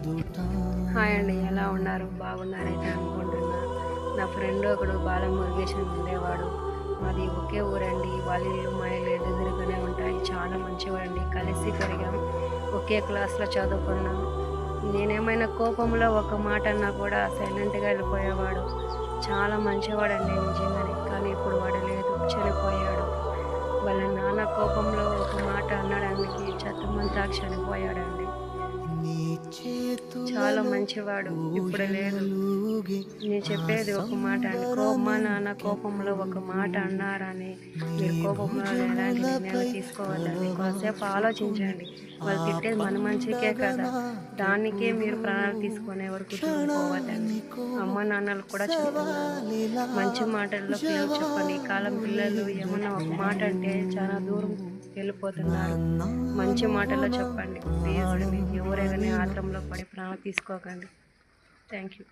Hi అండి, ఎలా ఉన్నారు? బాగున్నారైతే అనుకుంటున్నా. నా ఫ్రెండ్ ఒకడు బాలమురుగేశన్ ఉండేవాడు. మాది ఒకే ఊరండి. వాళ్ళ ఇల్లు మా ఇల్లు ఎదురుగానే ఉంటాయి. చాలా మంచివాడండి. కలిసి పెరిగాం, ఒకే క్లాస్లో చదువుకున్నాం. నేనేమైనా కోపంలో ఒక మాట అన్నా కూడా సైలెంట్గా వెళ్ళిపోయేవాడు. చాలా మంచివాడండి నిజంగానే. కానీ ఇప్పుడు వాడు లేదు, చనిపోయాడు. వాళ్ళ నాన్న కోపంలో ఒక మాట అన్నడానికి చతుమంతా చనిపోయాడండి. చాలా మంచివాడు, ఇప్పుడు లేదు. నేను చెప్పేది ఒక మాట అండి, మా నాన్న కోపంలో ఒక మాట అన్నారని మీరు కోపంలో ఎలాంటి నిర్ణయాలు తీసుకోవద్దండి. కాసేపు ఆలోచించండి. వాళ్ళు తిట్టేది మన మంచికే కదా, దానికే మీరు ప్రాణాలు తీసుకునే వరకు చూసుకోవద్దండి. అమ్మ నాన్నలు కూడా చెప్తున్నారు, మంచి మాటల్లో పిల్లలు చెప్పండి. ఈ కాలం పిల్లలు ఏమన్నా ఒక మాట అంటే చాలా దూరం వెళ్ళిపోతున్నారు. మంచి మాటల్లో చెప్పండి ప్లీజ్ అండి. ఎవరైనా ఆత్రంలో పడి ప్రాణం తీసుకోకండి. Thank you.